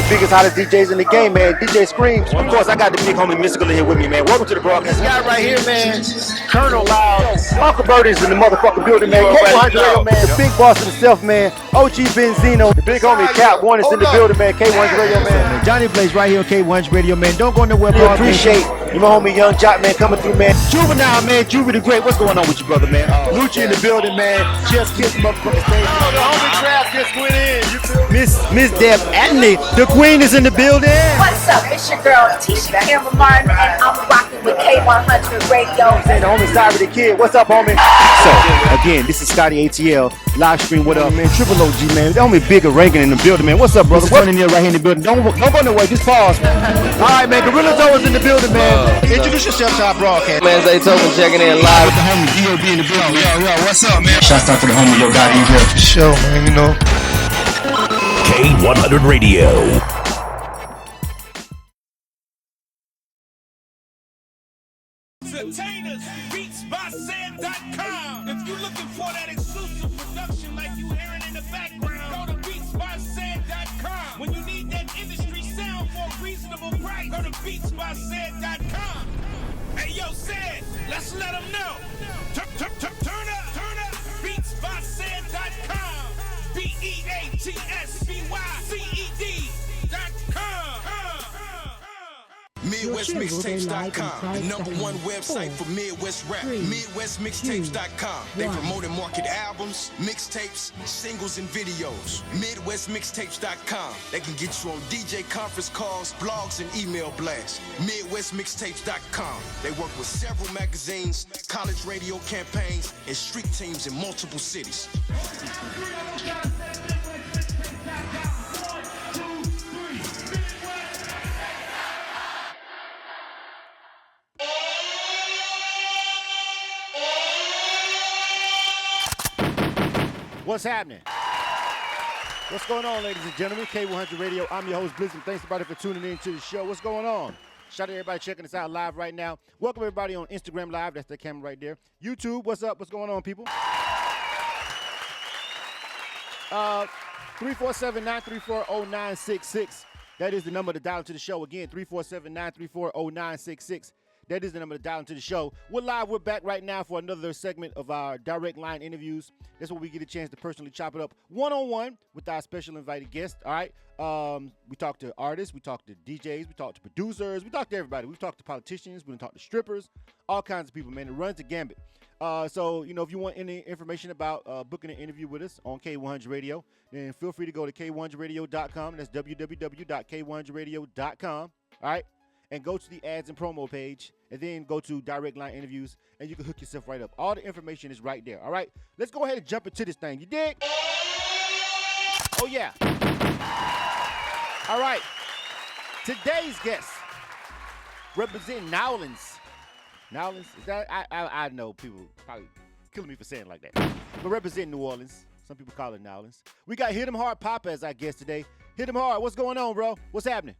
biggest, hottest DJs in the game, man. DJ Screams. Of course, I got the big homie Mystical here with me, man. Welcome to the broadcast. This guy right here, man, Colonel Loud. Uncle Birdie's in the motherfucking building, man. K100 Radio, man. The big boss himself, man. OG Benzino. The big homie Cap One is in the building, man. K100 Radio, man. Johnny Blaze right here on K100 Radio, man. Don't go nowhere, bro. Appreciate you, my homie Young Jock, man, coming through, man. Juvenile, man. Juvie the Great. What's going on with you, brother, man? Lucci in the building, man. Just kissed motherfucking stage. Oh, the homie Trav just went in. You feel me? Miss Deb Adney, the queen is in the building. What's up? It's your girl, Tisha Campbell Martin, and I'm rocking with K100 Radio. Hey, the homie Sorry the Kid. What's up, homie? So, again, this is Scotty ATL. Live stream, what up, man? Triple OG, man. The homie Bigger Rankin in the building, man. What's up, brother? What's turning here right here in the building? Don't go nowhere. Just pause, man. All right, man. Gorilla Joe is in the building, man. Introduce yourself to our broadcast. Man, Zaytoven checking in live with the homie D.O.B. in the building. Yo, what's up, man? Shouts out to the homie Yo Gotti here. For sure, man, you know. K100 Radio. Entertainers, beatsbysan.com. If you're looking for that exclusive production like you hearing in the background, go to beatsbysan.com. When you need that industry sound for a reasonable price, go to beatsbysan.com. Hey, yo, San, let's let them know. Turn up, beatsbysan.com. BEATSBYCED.com. MidwestMixtapes.com, the #1 website for Midwest rap. MidwestMixtapes.com. They promote and market albums, mixtapes, singles, and videos. MidwestMixtapes.com. They can get you on DJ conference calls, blogs, and email blasts. MidwestMixtapes.com. They work with several magazines, college radio campaigns, and street teams in multiple cities. What's happening? What's going on, ladies and gentlemen? K100 Radio. I'm your host, Blizzard. Thanks, everybody, for tuning in to the show. What's going on? Shout out to everybody checking us out live right now. Welcome, everybody, on Instagram Live. That's the camera right there. YouTube, what's up? What's going on, people? 347-934-0966. That is the number to dial into the show. Again, 347-934-0966. That is the number to dial into the show. We're live. We're back right now for another segment of our direct line interviews. That's where we get a chance to personally chop it up one-on-one with our special invited guest. All right. We talk to artists. We talk to DJs. We talk to producers. We talk to everybody. We've talked to politicians. We've talked to strippers. All kinds of people, man. It runs the gambit. So, you know, if you want any information about booking an interview with us on K100 Radio, then feel free to go to K100Radio.com. That's www.K100Radio.com. All right. And go to the ads and promo page, and then go to direct line interviews, and you can hook yourself right up. All the information is right there, all right? Let's go ahead and jump into this thing. You dig? Oh, yeah. All right. Today's guest, representing Nowlands. Nowlands? Is that? I know people probably killing me for saying it like that. But representing New Orleans. Some people call it Nowlands. We got Hit 'em Hard POPPA as our guest today. Hit 'em Hard. What's going on, bro? What's happening?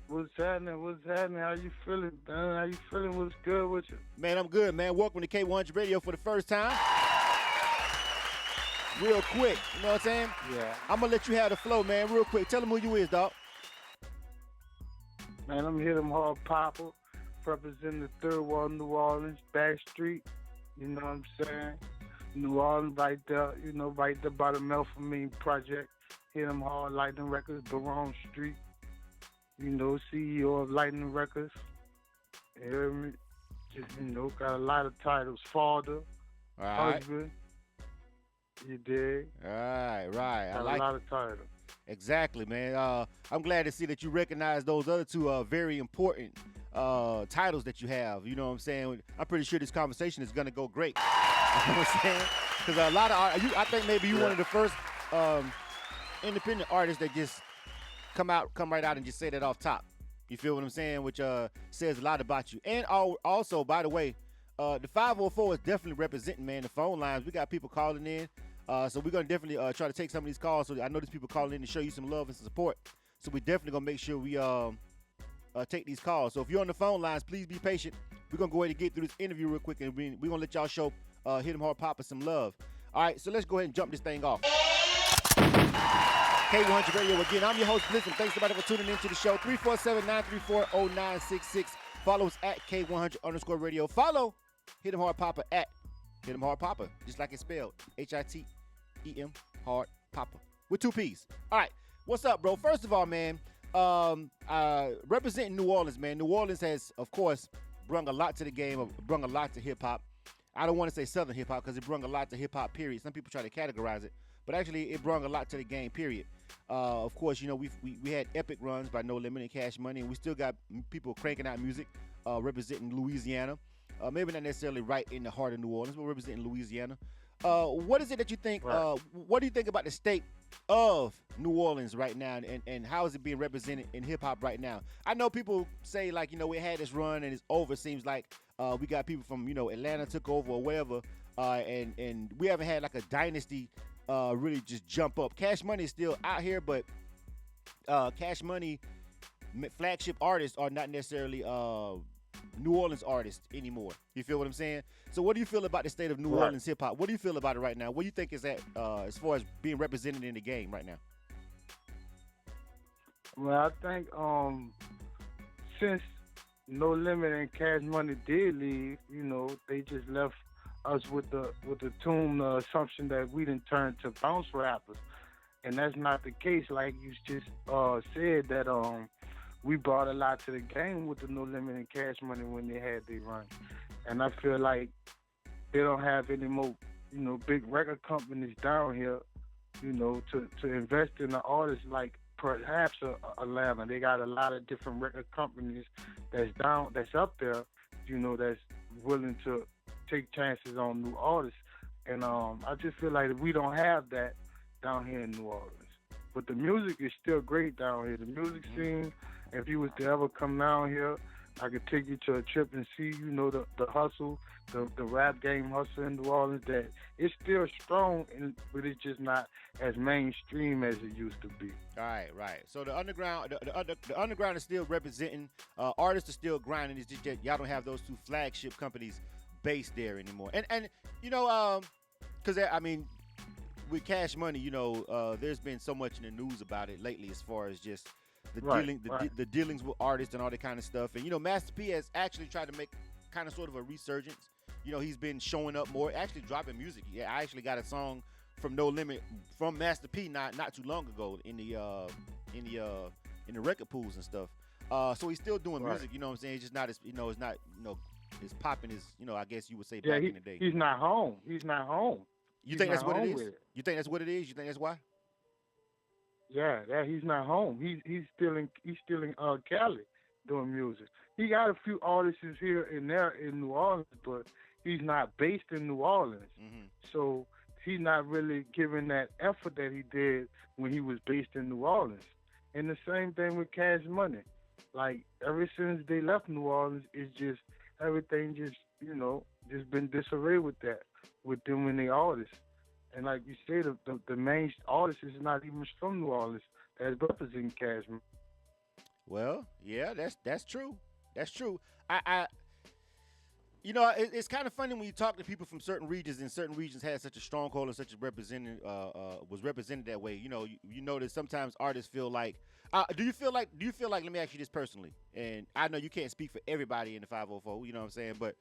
What's happening? How you feeling, man? How you feeling? What's good with you? Man, I'm good, man. Welcome to K100 Radio for the first time. Real quick, you know what I'm saying? Yeah. I'm going to let you have the flow, man, real quick. Tell them who you is, dog. Man, I'm Hit 'em Hard POPPA, representing the Third Ward, New Orleans, Back Street. You know what I'm saying? New Orleans, right there, right there by the Melphamine Project. Hit 'em Hard, Lightning Records, Baron Street. CEO of Lightning Records. You hear me? Just, got a lot of titles. Father, husband. You dig? Right. Got a lot of titles. Exactly, man. I'm glad to see that you recognize those other two very important titles that you have. You know what I'm saying? I'm pretty sure this conversation is going to go great. You know what I'm saying? Because a lot of I think maybe you're one of the first independent artists that just come right out and just say that off top. You feel what I'm saying? Which says a lot about you. And also, by the way, the 504 is definitely representing, man, the phone lines. We got people calling in. So we're going to definitely try to take some of these calls. So I know there's people calling in to show you some love and some support. So we definitely going to make sure we take these calls. So if you're on the phone lines, please be patient. We're going to go ahead and get through this interview real quick, and we're going to let y'all show Hit 'em Hard POPPA some love. All right, so let's go ahead and jump this thing off. K100 Radio again. I'm your host, Bliss, and thanks everybody for tuning into the show. 347-934-0966. Follow us at K100_radio. Follow Hit 'em Hard Poppa at Hit 'em Hard Poppa, just like it's spelled. HITEM Hard Poppa with 2 P's. All right, what's up, bro? First of all, man, representing New Orleans, man. New Orleans has, of course, brung a lot to the game, brung a lot to hip hop. I don't want to say Southern hip hop because it brung a lot to hip hop. Period. Some people try to categorize it, but actually it brung a lot to the game. Period. Of course, you know we had epic runs by No Limit and Cash Money, and we still got people cranking out music, representing Louisiana. Maybe not necessarily right in the heart of New Orleans, but representing Louisiana. What is it that you think? Right. What do you think about the state of New Orleans right now, and how is it being represented in hip hop right now? I know people say like, you know, we had this run and it's over. It seems like we got people from, you know, Atlanta took over or whatever, and we haven't had like a dynasty really just jump up. Cash Money is still out here, but Cash Money flagship artists are not necessarily New Orleans artists anymore. You feel what I'm saying? So what do you feel about the state of New Orleans hip hop? What do you feel about it right now? What do you think is that as far as being represented in the game right now? Well, I think since No Limit and Cash Money did leave, you know, they just left us with the tune assumption that we didn't turn to bounce rappers, and that's not the case. Like you just said that we brought a lot to the game with the No Limit and Cash Money when they had their run, and I feel like they don't have any more, you know, big record companies down here, you know, to invest in the artists like perhaps Atlanta. They got a lot of different record companies that's up there, you know, that's willing to take chances on new artists. And I just feel like we don't have that down here in New Orleans. But the music is still great down here. The music scene, if you was to ever come down here, I could take you to a trip and see, you know, the hustle, the rap game hustle in New Orleans, that it's still strong, but it's just not as mainstream as it used to be. Right. So the underground, the underground is still representing. Artists are still grinding. It's just that y'all don't have those 2 flagship companies based there anymore. And you know, because I mean, with Cash Money, you know, there's been so much in the news about it lately as far as just the dealings with artists and all that kind of stuff. And you know, Master P has actually tried to make kind of sort of a resurgence. You know, he's been showing up more, actually dropping music. Yeah, I actually got a song from No Limit from Master P not too long ago in the record pools and stuff. So he's still doing music. You know what I'm saying? It's just not as, you know, it's not, you know, as popping as, you know, I guess you would say back in the day. He's not home. You think that's what it is? You think that's what it is? You think that's why? Yeah, he's not home. He's still in Cali doing music. He got a few artists here and there in New Orleans, but he's not based in New Orleans. Mm-hmm. So he's not really giving that effort that he did when he was based in New Orleans. And the same thing with Cash Money. Like, ever since they left New Orleans, it's just everything just, you know, just been disarray with that, with them and the artists. And like you said, the main artist is not even from New Orleans that's representing Cash Money. Well, yeah, that's true. That's true. I you know, it's kind of funny when you talk to people from certain regions, and certain regions had such a stronghold and such a was represented that way. You know, you notice sometimes artists feel like. Do you feel like? Let me ask you this personally, and I know you can't speak for everybody in the 504. You know what I'm saying, but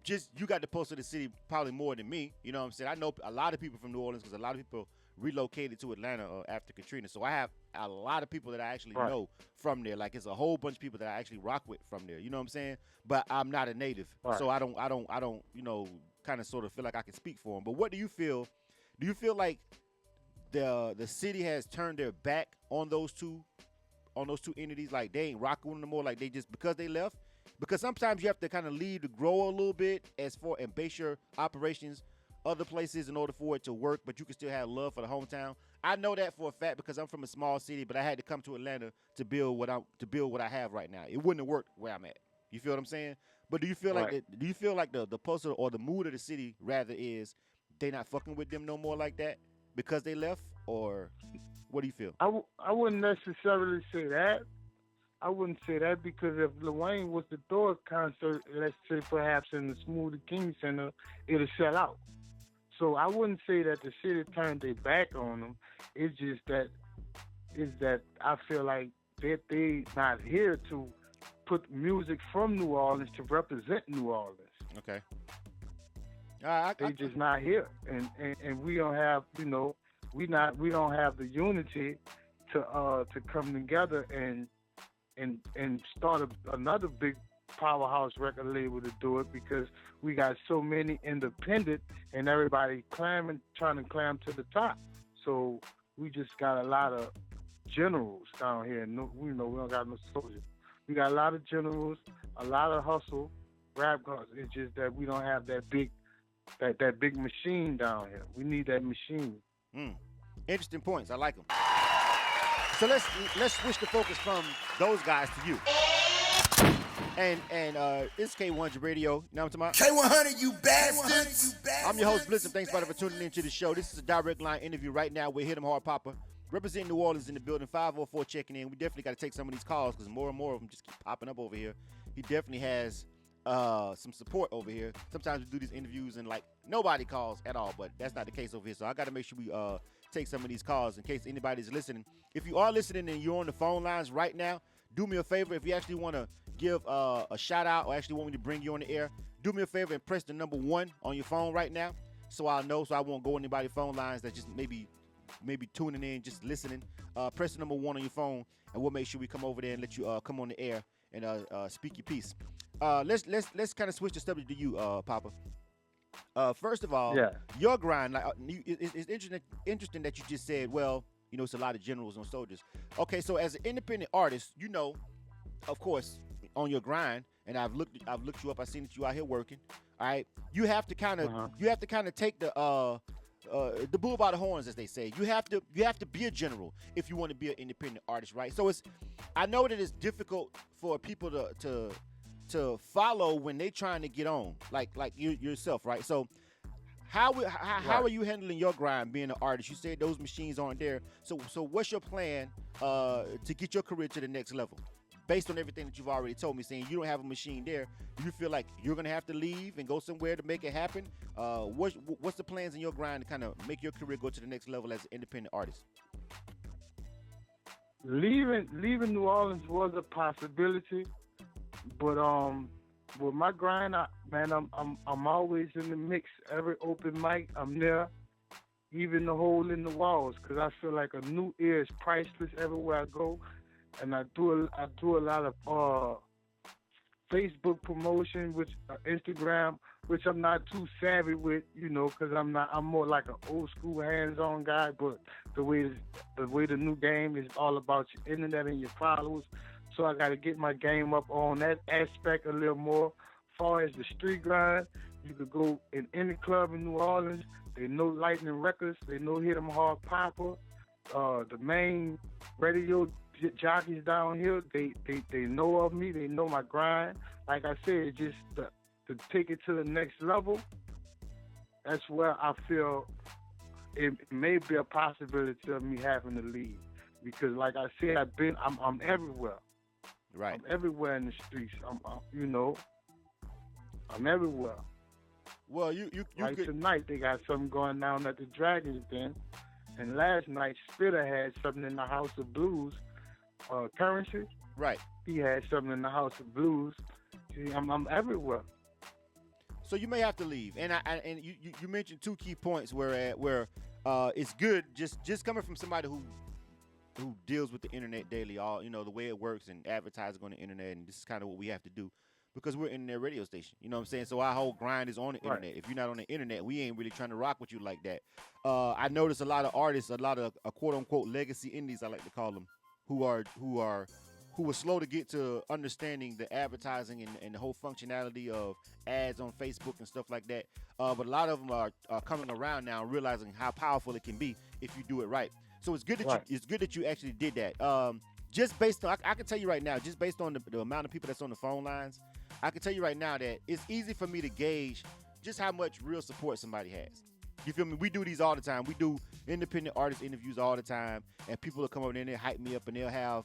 just you got the pulse of the city probably more than me. You know what I'm saying? I know a lot of people from New Orleans because a lot of people relocated to Atlanta after Katrina. So I have a lot of people that I actually know from there. Like, it's a whole bunch of people that I actually rock with from there. You know what I'm saying? But I'm not a native, so I don't, you know, kind of sort of feel like I can speak for them. But what do you feel? Do you feel like the city has turned their back on those two entities? Like, they ain't rocking with them no more. Like, they just, because they left. Because sometimes you have to kind of leave to grow a little bit and base your operations other places in order for it to work, but you can still have love for the hometown. I know that for a fact because I'm from a small city, but I had to come to Atlanta to build what I have right now. It wouldn't have worked where I'm at. You feel what I'm saying? But do you feel like the pulse or the mood of the city rather is they not fucking with them no more like that because they left, or what do you feel? I wouldn't necessarily say that. I wouldn't say that because if Lil Wayne was to throw a concert, let's say perhaps in the Smoothie King Center, it'll sell out. So I wouldn't say that the city turned their back on them. It's just that is that I feel like they not here to put music from New Orleans to represent New Orleans. Okay. They just not here, and we don't have, we don't have the unity to come together and start another big powerhouse record label to do it, because we got so many independent and everybody trying to climb to the top. So we just got a lot of generals down here. No, we don't got no soldiers. We got a lot of generals, a lot of hustle, rap guns. It's just that we don't have that big machine down here. We need that machine. Interesting points. I like them. So let's switch the focus from those guys to you. And it's K100 Radio. You know what I'm talking about? K100, you bastards! I'm your host, Bliss, and thanks for tuning into the show. This is a direct line interview right now with Hit 'em Hard Poppa, representing New Orleans in the building. 504 checking in. We definitely got to take some of these calls because more and more of them just keep popping up over here. He definitely has some support over here. Sometimes we do these interviews and like nobody calls at all, but that's not the case over here. So I got to make sure we take some of these calls in case anybody's listening. If you are listening and you're on the phone lines right now, do me a favor. If you actually want to give a shout out or actually want me to bring you on the air, do me a favor and press the number 1 on your phone right now, so I'll know, so I won't go on anybody's phone lines that just maybe tuning in, just listening. Press the number 1 on your phone, and we'll make sure we come over there and let you come on the air and speak your piece. Let's kind of switch the subject to you, Poppa. First of all, your grind. Like, it's interesting that you just said, well, it's a lot of generals and soldiers. Okay, so as an independent artist, of course, on your grind, and I've looked you up. I've seen that you out here working. All right, you have to kind of take the bull by the horns, as they say. You have to be a general if you want to be an independent artist, right? So I know that it's difficult for people to follow when they trying to get on, like you yourself, right? So how are you handling your grind being an artist? You said those machines aren't there. So what's your plan to get your career to the next level? Based on everything that you've already told me, saying you don't have a machine there, do you feel like you're gonna have to leave and go somewhere to make it happen? What's the plans in your grind to kind of make your career go to the next level as an independent artist? Leaving New Orleans was a possibility, but with my grind, I'm always in the mix. Every open mic, I'm there, even the hole in the walls, because I feel like a new ear is priceless everywhere I go. And I do a lot of Facebook promotion, which Instagram, which I'm not too savvy with, because I'm more like an old school hands-on guy. But the way the new game is all about your internet and your followers, so I got to get my game up on that aspect a little more. As far as the street grind, you could go in any club in New Orleans. They know Lightning Records. They know Hit 'em Hard Poppa. The main radio jockeys down here, they know of me. They know my grind. Like I said, just to take it to the next level, that's where I feel it may be a possibility of me having to leave. Because like I said, I'm everywhere. Right. I'm everywhere in the streets. I'm everywhere. Well, you like could... tonight, they got something going down at the Dragons Den. And last night, Spitter had something in the House of Blues. Currency. Right. He had something in the House of Blues. See, I'm everywhere. So you may have to leave. And you mentioned 2 key points where it's good just coming from somebody who deals with the internet daily, all the way it works and advertising on the internet, and this is kind of what we have to do because we're an internet radio station. You know what I'm saying? So our whole grind is on the internet. If you're not on the internet, we ain't really trying to rock with you like that. I noticed a lot of artists, a lot of quote unquote legacy indies, I like to call them, who were slow to get to understanding the advertising and the whole functionality of ads on Facebook and stuff like that. But a lot of them are coming around now, realizing how powerful it can be if you do it right. So it's good that you actually did that. Just based on, I can tell you right now, just based on the amount of people that's on the phone lines, I can tell you right now that it's easy for me to gauge just how much real support somebody has. You feel me? We do these all the time. We do independent artist interviews all the time, and people will come over there and they'll hype me up, and they'll have,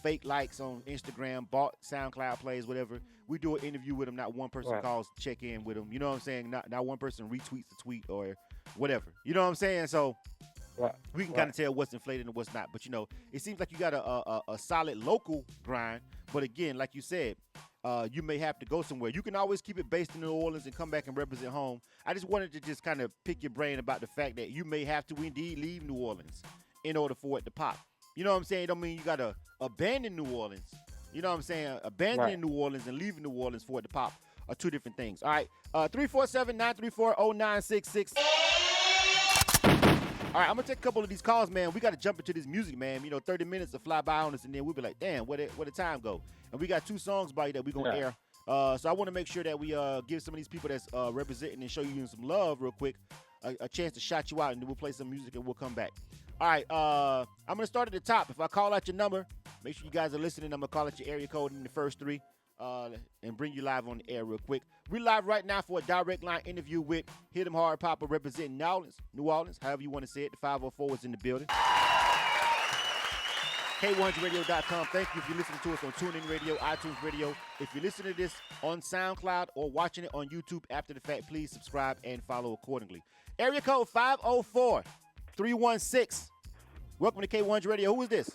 fake likes on Instagram, bought SoundCloud plays, whatever. We do an interview with them. Not one person calls to check in with them. You know what I'm saying? Not one person retweets the tweet or whatever. You know what I'm saying? So we can kind of tell what's inflated and what's not. But, you know, it seems like you got a solid local grind. But, again, like you said, you may have to go somewhere. You can always keep it based in New Orleans and come back and represent home. I just wanted to just kind of pick your brain about the fact that you may have to indeed leave New Orleans in order for it to pop. You know what I'm saying? It don't mean you got to abandon New Orleans. You know what I'm saying? Abandoning New Orleans and leaving New Orleans for it to pop are two different things. All right, 347-934-0966. All right, I'm going to take a couple of these calls, man. We got to jump into this music, man. You know, 30 minutes to fly by on us, and then we'll be like, damn, where the time go? And we got 2 songs by you that we're going to air. So I want to make sure that we give some of these people that's representing and show you some love real quick a chance to shout you out, and then we'll play some music and we'll come back. All right, I'm going to start at the top. If I call out your number, make sure you guys are listening. I'm going to call out your area code in the first 3 and bring you live on the air real quick. We're live right now for a direct line interview with Hit 'em Hard Poppa representing New Orleans, however you want to say it. The 504 is in the building. K100radio.com. Thank you if you're listening to us on TuneIn Radio, iTunes Radio. If you're listening to this on SoundCloud or watching it on YouTube after the fact, please subscribe and follow accordingly. Area code 504-316. Welcome to K100 Radio. Who is this?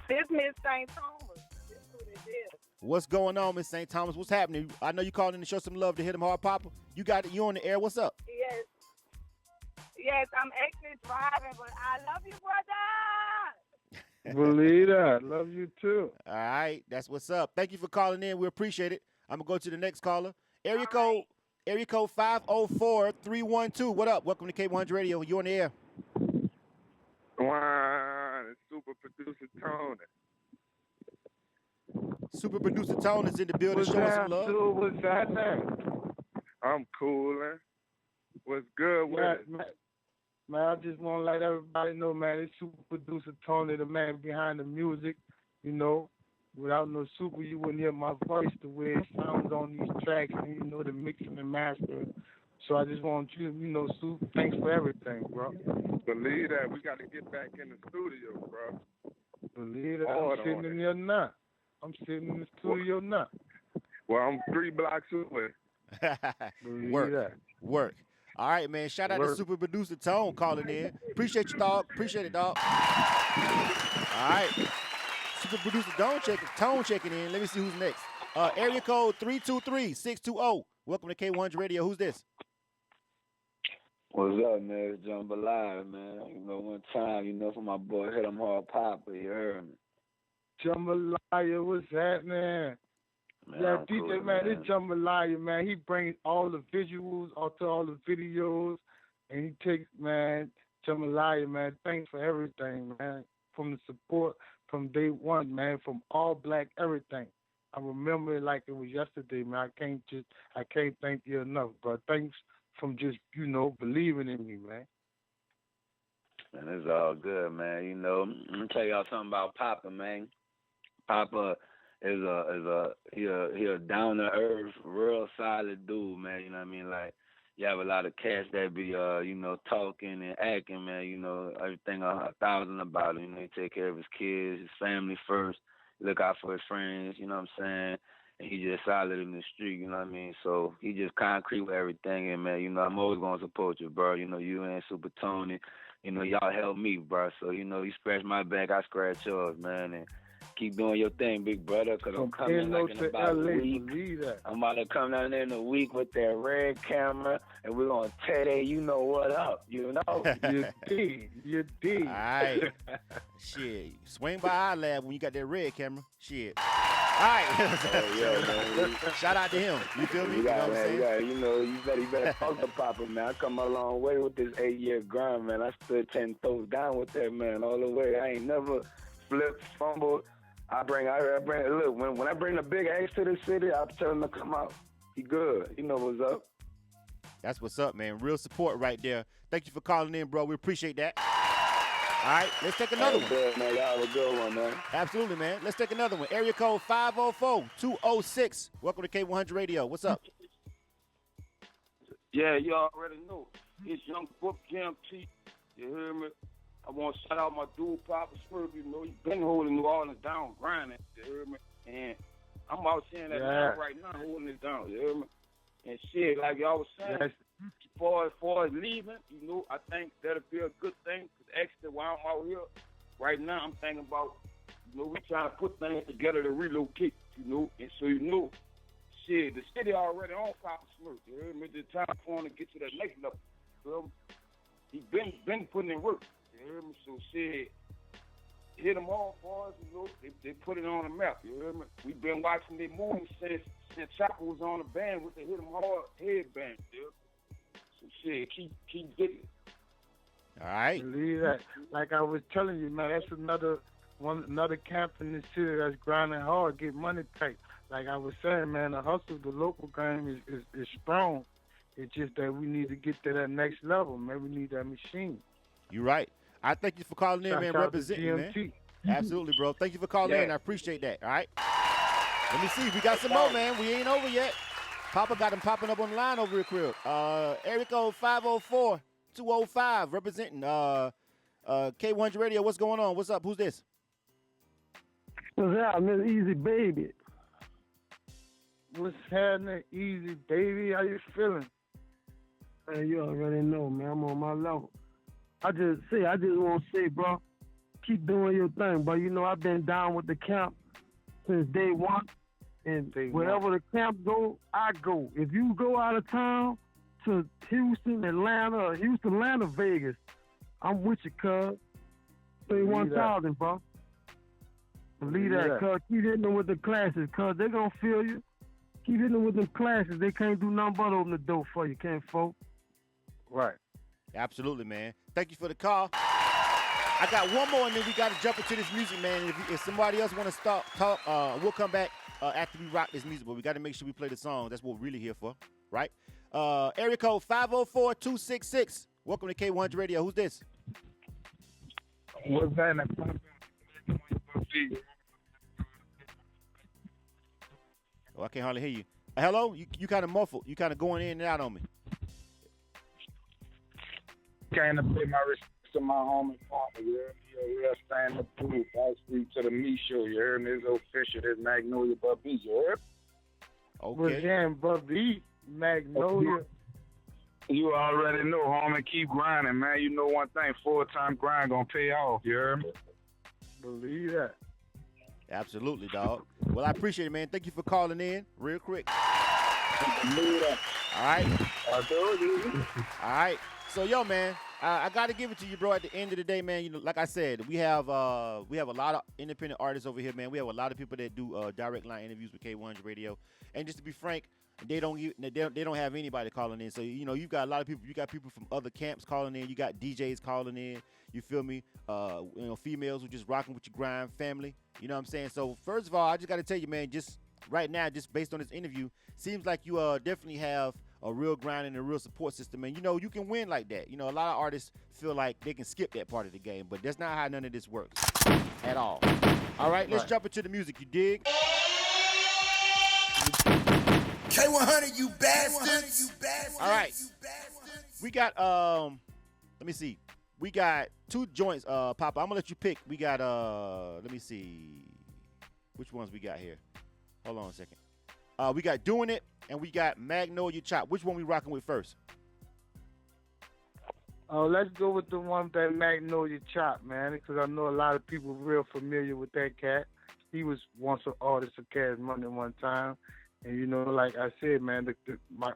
This Miss St. Thomas. That's who this is. What's going on, Miss St. Thomas? What's happening? I know you called in to show some love to Hit 'em Hard Poppa. You got it. You on the air. What's up? Yes. Yes, I'm actually driving, but I love you, brother. Believe that. Love you too. All right. That's what's up. Thank you for calling in. We appreciate it. I'm going to go to the next caller. Area code 504-312. What up? Welcome to K100 Radio. You on the air. Wow, it's super producer Tony. Super producer Tone is in the building. Show us some love. What's happening? I'm coolin'. What's good with it? Man, I just want to let everybody know, man, it's super producer Tony, the man behind the music. You know, without no super, you wouldn't hear my voice the way it sounds on these tracks, and you know, the mixing and mastering. So I just want you, you know, Super, thanks for everything, bro. Believe that. We got to get back in the studio, bro. Believe that. I'm sitting in there now. I'm sitting in the studio now. Well, I'm 3 blocks away. Work. All right, man. Shout out to super producer Tone calling in. Appreciate you, dog. Appreciate it, dog. All right. Super producer Tone checking in. Let me see who's next. Area code 323-620. Welcome to K100 Radio. Who's this? What's up, man? It's Jambalaya, man. You know, one time, you know, for my boy Hit 'em Hard Poppa, you heard me. Jambalaya, what's happening? Man, DJ, cool, man, this Jambalaya, man, he brings all the visuals to all the videos, and he takes, man, Jambalaya, man, thanks for everything, man, from the support from day one, man, from all black everything. I remember it like it was yesterday, man. I can't thank you enough, but thanks from just, you know, believing in me, man. Man, it's all good, man. You know, I'm gonna tell y'all something about Poppa, man. Poppa is he a down to earth, real solid dude, man. You know what I mean? Like, you have a lot of cats that be you know, talking and acting, man. You know, everything 1,000 about him. You know, he take care of his kids, his family first. Look out for his friends. You know what I'm saying? And he just solid in the street. You know what I mean? So he just concrete with everything. And man, you know, I'm always gonna support you, bro. You know, you and Super Tony. You know, y'all help me, bro. So, you know, you scratch my back, I scratch yours, man. And keep doing your thing, big brother, because I'm coming like in about a week. I'm about to come down there in a week with that red camera, and we're going to tear that you know what up, you know? You did. All right. Shit. Swing by our lab when you got that red camera. Shit. All right. Man. Shout out to him. You feel me? You better talk to Poppa, man. I come a long way with this 8-year grind, man. I stood 10 toes down with that, man, all the way. I ain't never flipped, fumbled. I bring, look, when I bring the big X to the city, I tell him to come out. He good. You know what's up. That's what's up, man. Real support right there. Thank you for calling in, bro. We appreciate that. All right, let's take another one. Good, man. Y'all have a good one, man. Absolutely, man. Let's take another one. Area code 504-206. Welcome to K100 Radio. What's up? Yeah, you already know. It's Young Book Jam T. You hear me? I want to shout out my dude, Poppa Smurf. You know, he been holding New Orleans down, grinding. You hear me? And I'm out saying that now, right now, holding it down. You hear me? And shit, like y'all was saying, far as leaving, you know, I think that'll be a good thing. Cause actually, while I'm out here right now, I'm thinking about, you know, we trying to put things together to relocate, you know, and so you know, shit, the city already on Papa Smurf. You heard me? It's time for him to get to that next level. So he been putting in work. You heard me? So shit, hit them all for us, you know. They put it on the map. You heard me? We've been watching their movies since Chopper was on the band with the Hit 'em Hard headband. You know? So shit, keep digging. All right. Believe that. Like I was telling you, man, that's another camp in the city that's grinding hard, get money tight. Like I was saying, man, the hustle, the local game is strong. It's just that we need to get to that next level, man. We need that machine. You're right. I thank you for calling in, man, representing, man. Absolutely, bro. Thank you for calling in. I appreciate that. All right. Let me see. We got some more, man. We ain't over yet. Papa got them popping up on the line over here, crib. Area code 504-205, representing K100 Radio. What's going on? What's up? Who's this? What's up, Miss Easy Baby? What's happening, Easy Baby? How you feeling? Man, you already know, man. I'm on my level. I just want to say, bro, keep doing your thing, bro. You know, I've been down with the camp since day one. And wherever the camp go, I go. If you go out of town to Houston, Atlanta, Vegas, I'm with you, cuz. Say 1,000, bro. Believe that, cuz. Keep hitting them with the classes, cuz. They gonna feel you. Keep hitting them with them classes. They can't do nothing but open the door for you, can't, folk? Right. Absolutely, man. Thank you for the call. I got one more, and then we got to jump into this music, man. If somebody else want to talk, we'll come back after we rock this music, but we got to make sure we play the song. That's what we're really here for, right? Area code 504-266. Welcome to K100 Radio. Who's this? What's that? Oh, I can't hardly hear you. Hello? You kind of muffled. You kind of going in and out on me. Came to pay my respects to my homie partner, you heard me? Real stand up proof. I speak to the me show, you heard me? It's official, this Magnolia Bubby, you heard? Okay. What's that, Bubby? Magnolia. You already know, homie. Keep grinding, man. You know one thing, full-time grind gonna pay off, you heard me? Believe that. Absolutely, dog. Well, I appreciate it, man. Thank you for calling in real quick. Believe that. All right. I told you. All right. So, yo, man, I got to give it to you, bro. At the end of the day, man, you know, like I said, we have a lot of independent artists over here, man. We have a lot of people that do direct line interviews with K100 Radio. And just to be frank, they don't have anybody calling in. So, you know, you've got a lot of people. You got people from other camps calling in. You got DJs calling in. You feel me? You know, females who just rocking with your grind family. You know what I'm saying? So, first of all, I just got to tell you, man, just right now, just based on this interview, seems like you definitely have a real grind and a real support system. And, you know, you can win like that. You know, a lot of artists feel like they can skip that part of the game, but that's not how none of this works at all. All right, let's jump into the music. You dig? K100, you bastards. All right. We got, let me see. We got two joints, Papa. I'm going to let you pick. We got, let me see. Which ones we got here? Hold on a second. We got Doing It, and we got Magnolia Chop. Which one we rocking with first? Let's go with the one that Magnolia Chop, man, because I know a lot of people real familiar with that cat. He was once an artist of Cash Money one time. And, you know, like I said, man,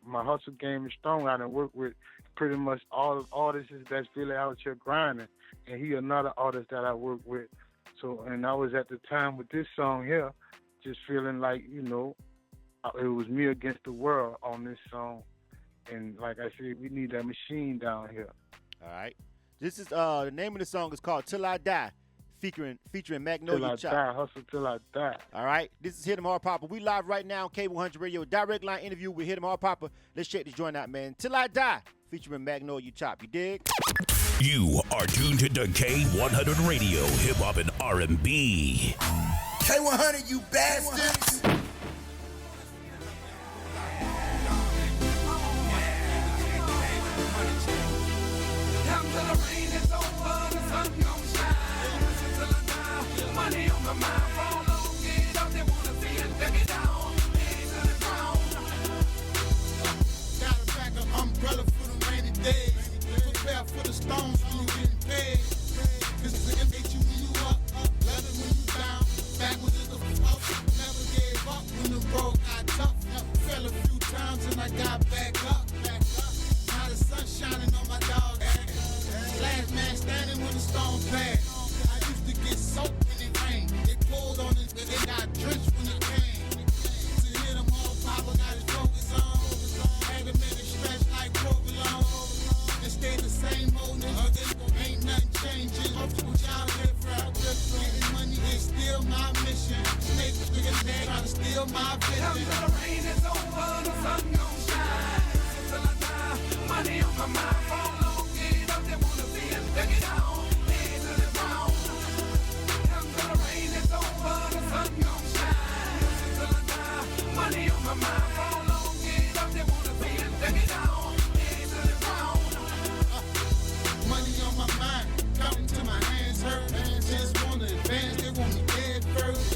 my hustle game is strong. I done work with pretty much all the artists that's really out here grinding. And he another artist that I work with. So, and I was at the time with this song here, just feeling like, you know, it was me against the world on this song. And like I said, we need that machine down here. All right. This is the name of the song is called Till I Die, featuring Magnolia Chop. Till I die, hustle till I die. All right. This is Hit 'em Hard Papa. We live right now on K100 Radio. Direct line interview with Hit 'em Hard Papa. Let's check this joint out, man. Till I Die, featuring Magnolia Chop. You dig? You are tuned to K100 Radio, hip hop and R&B. K100, you bastards. Umbrella for the stones when you getting paid. Cause it hate you when you up, love it when you down. Backwards is the up, never gave up when the road got tough. Fell a few times and I got back up. Now the sun shining on my dog. Last man standing when the storm passed. I used to get soaked when it rained. It poured on it, but it got drenched when it came. To hear them all, Papa got his focus on. Had to make it stretch like provolone. And stay the same old nigga. Ain't nothing changing. What y'all live from? Getting money is still my mission. Snake niggas trying to steal my vision. Until the rain is over, the sun gon' shine. Until I die, money on my mind. For long, get up, they wanna see us take it on. Head to the ground. Until the rain is over, the sun gon' shine. Until I die, money on my mind. For long, get up, they wanna see us take it on. Head to the ground. Money on my mind, counting till my hands hurt. Just wanna advance, they want me dead first.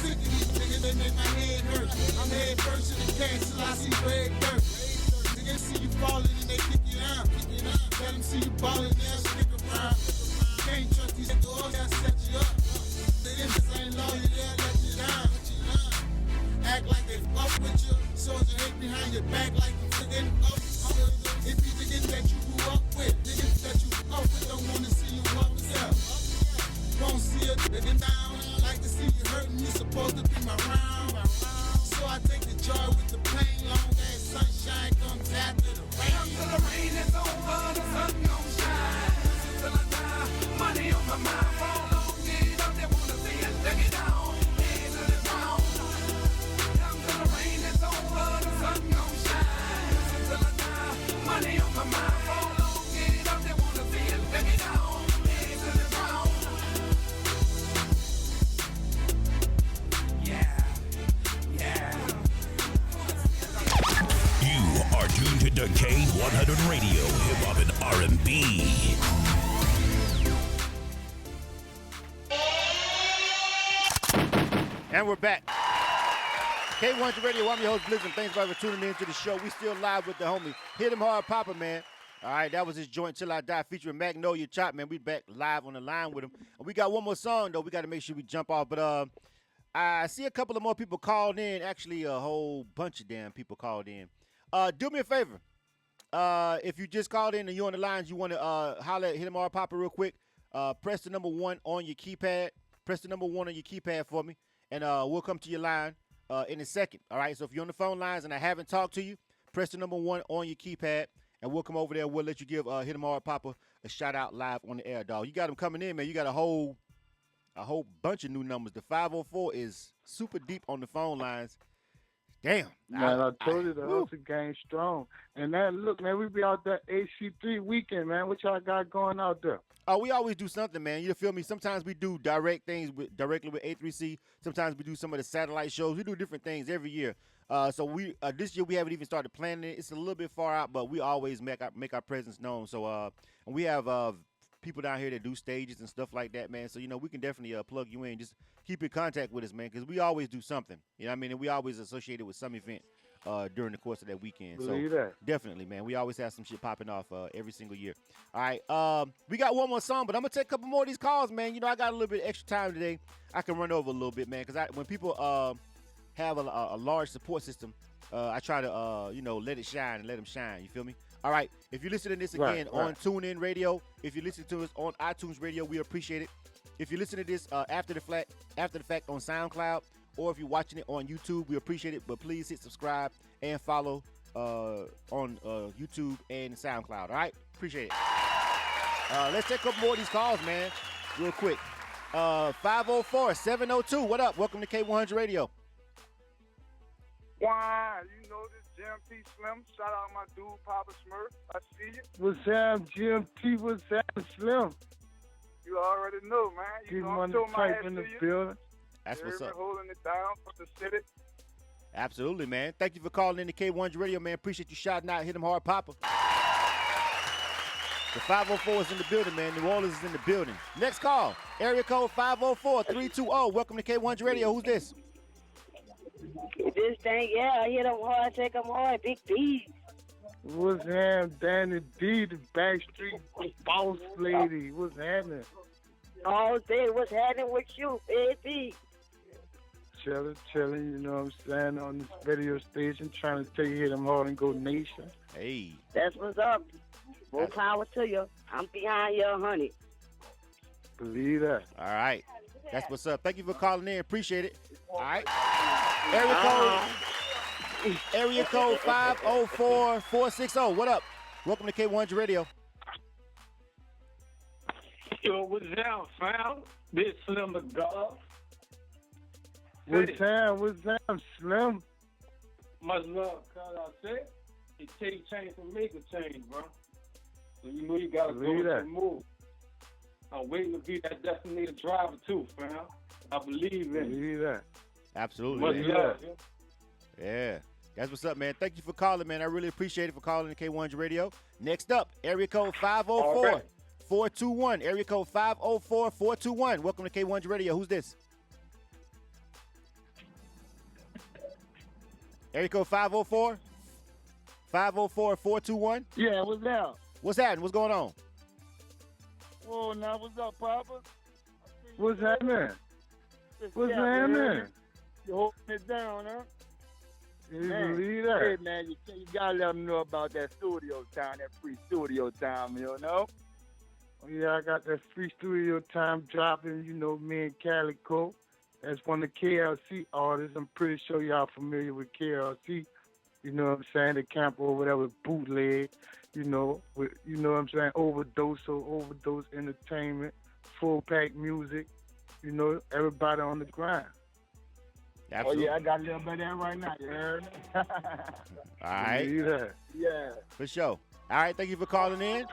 Sick of these niggas, they make my head hurt. I'm head first in the cash till I see red dirt. Niggas see you falling and they kick you out. Let them see you ballin', they'll stick around. Can't trust these doors, they'll set you up. The niggas ain't loyal, they'll let you down. Act like they fuck with you, soldier hate behind your back like you forgetting up. If you niggas that you grew up with, niggas that you grew up with don't wanna see you up yourself. Won't see a nigga down, like to see you hurting, you supposed to be my round. So I take the joy with the pain, long as sunshine comes after the rain. Until the rain is over, the sun gon' shine. Until I die, money on my mind. For long, get up, they wanna see us take it down. Head to the ground. Until the rain is over, the sun gon' shine. Until I die, money on my mind. For long, get up, they wanna see us take it down. Head to the ground. Yeah, yeah. You are tuned to K100 Radio, Hip Hop and R&B. And we're back. K100 Radio, I'm your host, Blizzard. Thanks for tuning in to the show. We still live with the homie. Hit him hard, Papa, man. All right, that was his joint Till I Die featuring Magnolia Chop, man. We back live on the line with him. And we got one more song, though. We got to make sure we jump off. But I see a couple of more people called in. Actually, a whole bunch of damn people called in. Do me a favor. If you just called in and you're on the lines, you want to holler at Hit him hard, Papa, real quick. Press the number 1 on your keypad. Press the number 1 on your keypad for me. And we'll come to your line in a second. All right, so if you're on the phone lines and I haven't talked to you, press the number 1 on your keypad, and we'll come over there. We'll let you give Hit 'em Hard Papa a shout out live on the air, dog. You got them coming in, man. You got a whole bunch of new numbers. The 504 is super deep on the phone lines. Damn. Man, I told you the hustle game strong. And then, look, man, we be out there AC3 weekend, man. What y'all got going out there? Oh, we always do something, man. You feel me? Sometimes we do direct things directly with A3C. Sometimes we do some of the satellite shows. We do different things every year. So we this year we haven't even started planning it. It's a little bit far out, but we always make our presence known. So and we have people down here that do stages and stuff like that, man. So we can definitely plug you in. Just keep in contact with us, man, because we always do something. You know what I mean? And we always associated with some event during the course of that weekend. Believe so that. Definitely, man. We always have some shit popping off every single year. All right, we got one more song, but I'm gonna take a couple more of these calls, man. I got a little bit of extra time today. I can run over a little bit, man, because when people have a large support system, I try to let it shine and let them shine. You feel me? All right. If you're listening to this again on TuneIn Radio, if you're listening to us on iTunes Radio, we appreciate it. If you listen to this after the fact on SoundCloud, or if you're watching it on YouTube, we appreciate it. But please hit subscribe and follow on YouTube and SoundCloud. All right? Appreciate it. Let's take a couple more of these calls, man, real quick. 504-702. What up? Welcome to K100 Radio. Why, this GMT Slim. Shout out my dude, Papa Smurf. I see you. What's up, GMT? What's up, Slim? You already know, man. Keep I'm money showing my type ass in to the you. building. That's what's up. Holding it down for the city. Absolutely, man. Thank you for calling in to K100 Radio, man. Appreciate you shouting out. Hit 'em hard, Papa. The 504 is in the building, man. New Orleans is in the building. Next call, area code 504-320. Welcome to K100 Radio. Who's this? This thing, yeah, I hit them hard, take them hard, big B. What's happening? Danny D, the Backstreet Boss Lady. What's happening? All day, what's happening with you, baby? Chilling, you know what I'm saying, on this radio station, trying to take Hit 'em Hard and Go Nation. Hey. That's what's up. More power to you. I'm behind you, honey. Believe that. All right. That's what's up. Thank you for calling in. Appreciate it. All right. Area code 504-460. What up? Welcome to K100 Radio. Yo, what's down, fam? This Slim the God. What's down, Slim? Much love, cuz I said. It takes change to make a change, bro. So you know you gotta go and move. I'm waiting to be that designated driver too, fam. I believe in it. Believe that. Absolutely. Much love, yeah. That's what's up, man. Thank you for calling, man. I really appreciate it for calling the K100 Radio. Next up, area code 504-421. Area code 504-421. Welcome to K100 Radio. Who's this? Area code 504? 504-421? Yeah, what's up? What's happening? What's going on? Whoa, now what's up, Papa? What's happening? What's happening? You holding it down, huh? You believe that? Hey, man, you gotta let them know about that studio time, that free studio time, you know? Yeah, I got that free studio time dropping, you know, me and Calico. That's one of the KLC artists. I'm pretty sure y'all familiar with KLC. You know what I'm saying? The camp or whatever, bootleg, you know, with, you know what I'm saying? Overdose Entertainment, full pack music, you know, everybody on the grind. Absolutely. Oh, yeah, I got a little bit of that right now, you heard? All right. Yeah. For sure. All right, thank you for calling in.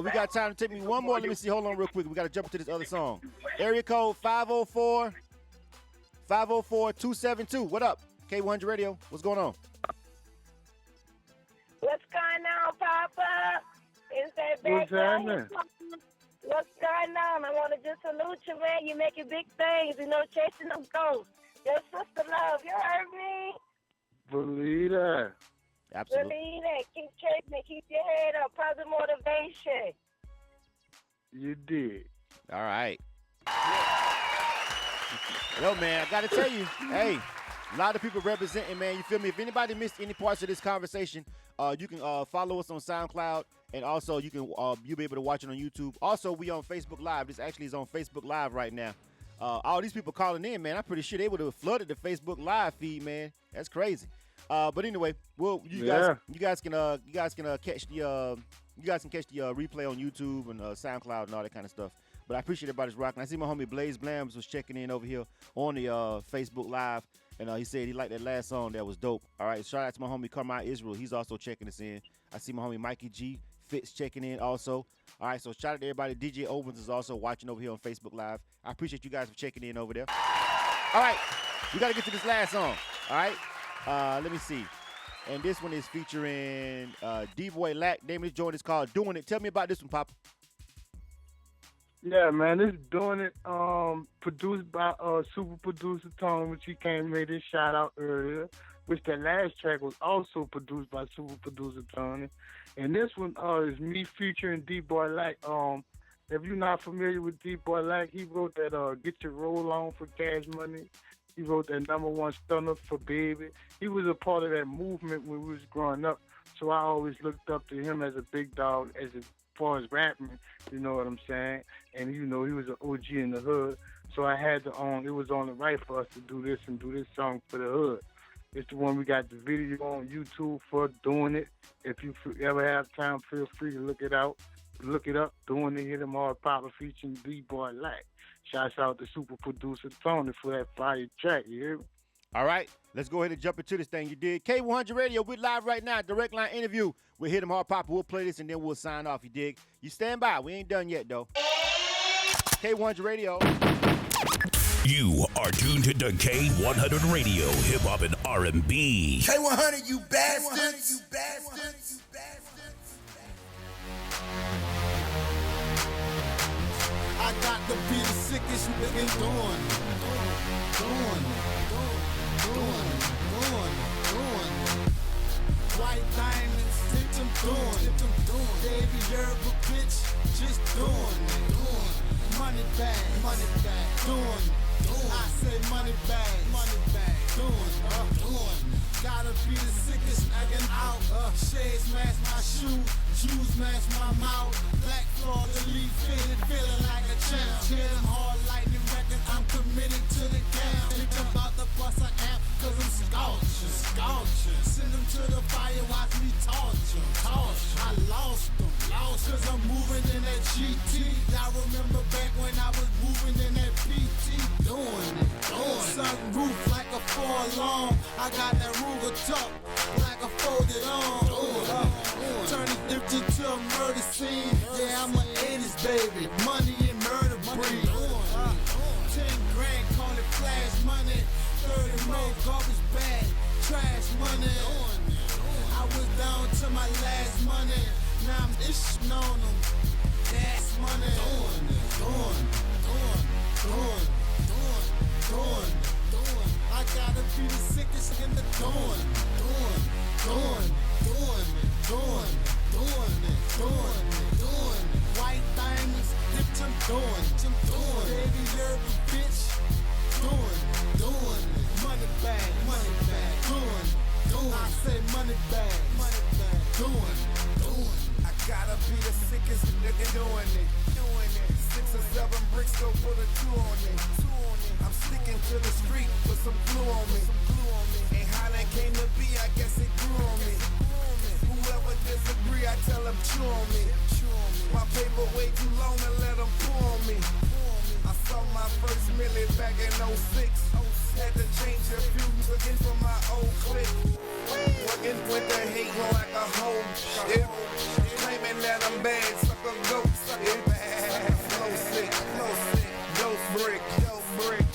We got time to take me one more. Let me see. Hold on real quick. We got to jump into this other song. Area code 504-272. What up? K100 Radio. What's going on? What's going on, Papa? Is that What's happening? What's going on? I want to just salute you, man. You're making big things, you know, chasing them ghosts. Your sister love, you heard me? Believe that. Absolutely. Believe that. Keep chasing it. Keep your head up. Positive motivation. You did. All right. Yo, man, I got to tell you, hey, a lot of people representing, man. You feel me? If anybody missed any parts of this conversation, you can follow us on SoundCloud, and also you can you'll be able to watch it on YouTube. Also, we on Facebook Live. This actually is on Facebook Live right now. All these people calling in, man, I'm pretty sure they would have flooded the Facebook Live feed, man. That's crazy. But anyway, well, you guys can catch the replay on YouTube and SoundCloud and all that kind of stuff. But I appreciate everybody's rocking. I see my homie Blaze Blams was checking in over here on the Facebook Live, and he said he liked that last song. That was dope. All right, shout out to my homie Carmine Israel. He's also checking us in. I see my homie Mikey G Fitz checking in also. All right, so shout out to everybody. DJ Owens is also watching over here on Facebook Live. I appreciate you guys for checking in over there. All right, we got to get to this last song. All right, let me see. And this one is featuring D-Boy Lack. Name of this joint is called Doing It. Tell me about this one, Pop. Yeah, man, this is Doing It, produced by super producer Tony, which he came and made this shout out earlier, which that last track was also produced by super producer Tony. And this one is me featuring D-Boy Lack. If you're not familiar with D-Boy Lack, he wrote that Get Your Roll On for Cash Money. He wrote that #1 Stunner for Baby. He was a part of that movement when we was growing up, so I always looked up to him as a big dog as far as rapping, you know what I'm saying? And, you know, he was an OG in the hood, so I had to it was only right for us to do this and do this song for the hood. It's the one we got the video on YouTube for, Doing It. If you ever have time, feel free to look it up. Doing It, Hit 'em Hard, POPPA featuring D-Boy Lack. Shouts out to super producer Tony for that fire track, you hear me? All right, let's go ahead and jump into this thing. You did. K100 Radio, we're live right now. Direct line interview with Hit 'em Hard POPPA. We'll play this and then we'll sign off, you dig? You stand by. We ain't done yet, though. K100 Radio. You are tuned to K100 Radio, hip hop and R&B. K100, you bastards! You bastards! I got to be the sickest nigga doing. White diamonds, dip them doing. Baby, you're a bitch, just doing it. Money bag, doing it. I say money bag, doing it. Gotta be the sickest nagging out. Shades match my shoe, shoes match my mouth. Black floor, the leaf fitted, feeling like a champ. Jam hard lightning record, I'm committed to the camp. Think about the bus I am, cause I'm scorching. Send them to the fire, watch me torture. I lost them, cause I'm moving in that GT. I remember back when I was moving in that PT. Doing it. Sunroof like a 4-alarm. I got that Ruger tuck like a folded arm. Turn it empty to a murder scene. Yeah, I'm an 80s baby. Money and murder breed. 10 grand, call it flash money. 30 more garbage bag, trash money. I was down to my last money. Now I'm ishing on them. Gas money. I gotta be the sickest in the doing. White diamonds, dipped them doing. Baby, you're a bitch. Doing. Money bag, doing. I say money bag, doing. I gotta be the sickest nigga doing it. 6 or 7 bricks, go put a 2 on it. I'm sticking to the street with some glue on me. Ain't how that came to be, I guess it grew on me. Whoever disagree, I tell them chew on me. My paper way too long to let them pull on me. I saw my first million back in 06. Had to change a few looking for my old clique. Working with the hate like a hoe. Yeah. Claiming that I'm bad, suck a goat, Flow sick, dope brick,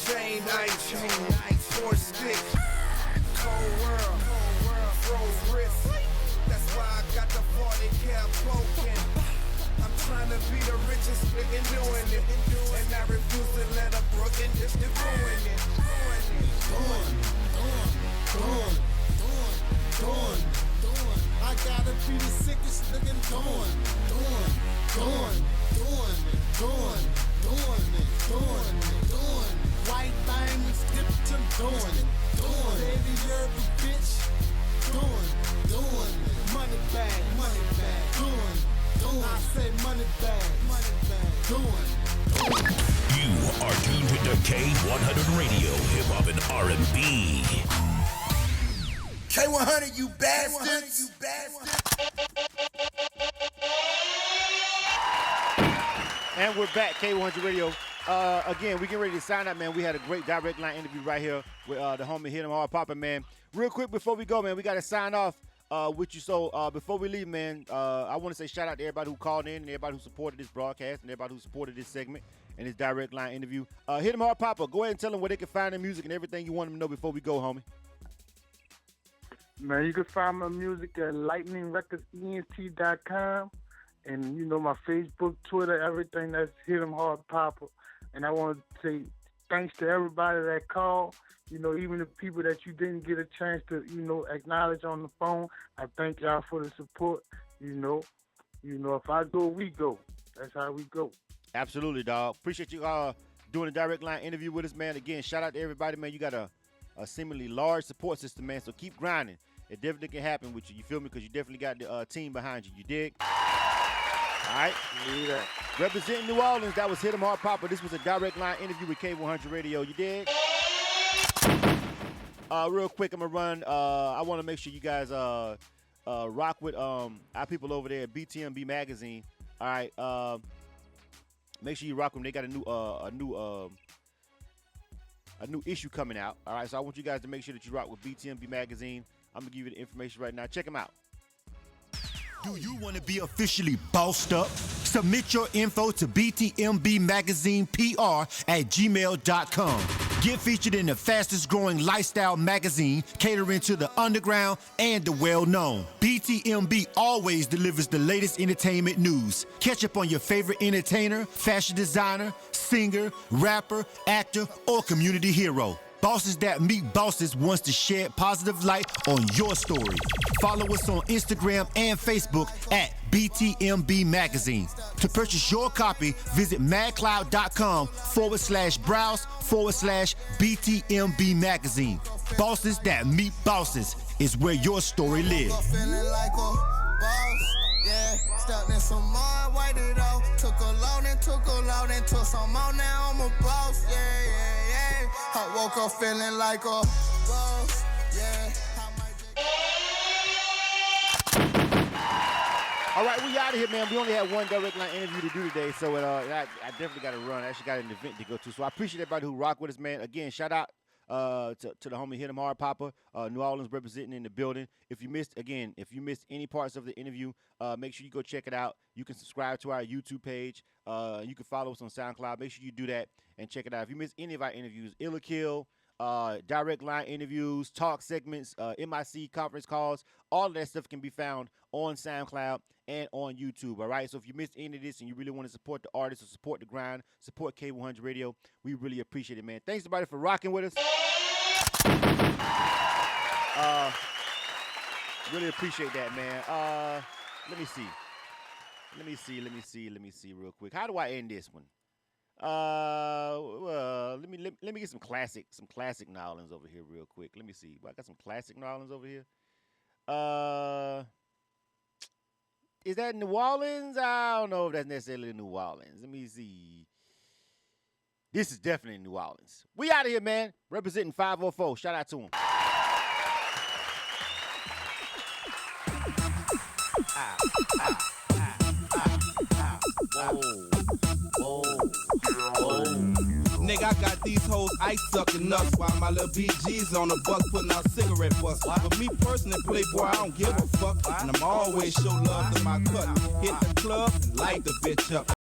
chain ice, 4 stick, cold world, froze wrist. That's why I got the 40 cap poking. I'm trying to be the richest nigga doing it, and I refuse to let a broken just ruin it. Doing. I gotta be the sickest nigga doing. White diamonds, dipped them doing. Baby, you're a bitch. Doing. Money bag, doing. I say money bag, doing. You are tuned to K100 Radio, Hip Hop and R&B. K100, you bastards. And we're back, K100 Radio. Again, we getting ready to sign up, man. We had a great direct line interview right here with the homie Hit 'em Hard POPPA, man. Real quick before we go, man, we got to sign off with you. So before we leave, man, I want to say shout out to everybody who called in and everybody who supported this broadcast and everybody who supported this segment and this direct line interview. Hit 'em Hard POPPA. Go ahead and tell them where they can find their music and everything you want them to know before we go, homie. Man, you can find my music at lightningrecordsent.com. And, you know, my Facebook, Twitter, everything, that's Hit 'em Hard POPPA. And I want to say thanks to everybody that called. You know, even the people that you didn't get a chance to, you know, acknowledge on the phone. I thank y'all for the support. You know, if I go, we go. That's how we go. Absolutely, dog. Appreciate you doing a direct line interview with us, man. Again, shout out to everybody, man. You got a seemingly large support system, man. So keep grinding. It definitely can happen with you. You feel me? Because you definitely got the team behind you. You dig? All right. Yeah. Representing New Orleans, that was Hit 'em Hard POPPA. This was a direct line interview with K100 Radio. You dig? Real quick, I'm going to run. I want to make sure you guys rock with our people over there at BTMB Magazine. All right. Make sure you rock with them. They got a new issue coming out. All right. So I want you guys to make sure that you rock with BTMB Magazine. I'm going to give you the information right now. Check them out. Do you want to be officially bossed up? Submit your info to btmbmagazinepr@gmail.com. Get featured in the fastest growing lifestyle magazine catering to the underground and the well-known. BTMB always delivers the latest entertainment news. Catch up on your favorite entertainer, fashion designer, singer, rapper, actor, or community hero. Bosses that meet bosses wants to shed positive light on your story. Follow us on Instagram and Facebook at BTMB Magazine. To purchase your copy, visit madcloud.com/browse/BTMB Magazine. Bosses that meet bosses is where your story lives. Feeling like a boss, yeah. Stepped in some more, waited out. Took a load and took some more. Now I'm a boss, yeah. I woke up feeling like a boss, yeah. All right, we out of here, man. We only had one direct line interview to do today, so I definitely got to run. I actually got an event to go to, so I appreciate everybody who rock with us, man. Again, shout out to the homie Hit 'em Hard Poppa, New Orleans representing in the building. If you missed any parts of the interview, make sure you go check it out. You can subscribe to our YouTube page. You can follow us on SoundCloud. Make sure you do that and check it out. If you missed any of our interviews, Illa Kill, direct line interviews, talk segments, MIC conference calls, all of that stuff can be found on SoundCloud and on YouTube, all right? So if you missed any of this and you really want to support the artists or support the grind, support K100 Radio, we really appreciate it, man. Thanks, everybody, for rocking with us. Really appreciate that, man. Let me see real quick. How do I end this one? Let me get some classic New Orleans over here real quick. Let me see. I got some classic New Orleans over here. Is that New Orleans? I don't know if that's necessarily New Orleans. Let me see. This is definitely New Orleans. We out of here, man. Representing 504. Shout out to him. Nigga, I got these hoes ice sucking nuts while my little BG's on the bus putting out cigarette butts. But me personally, Playboy, I don't give a fuck. And I'm always show love to my cut. Hit the club and light the bitch up.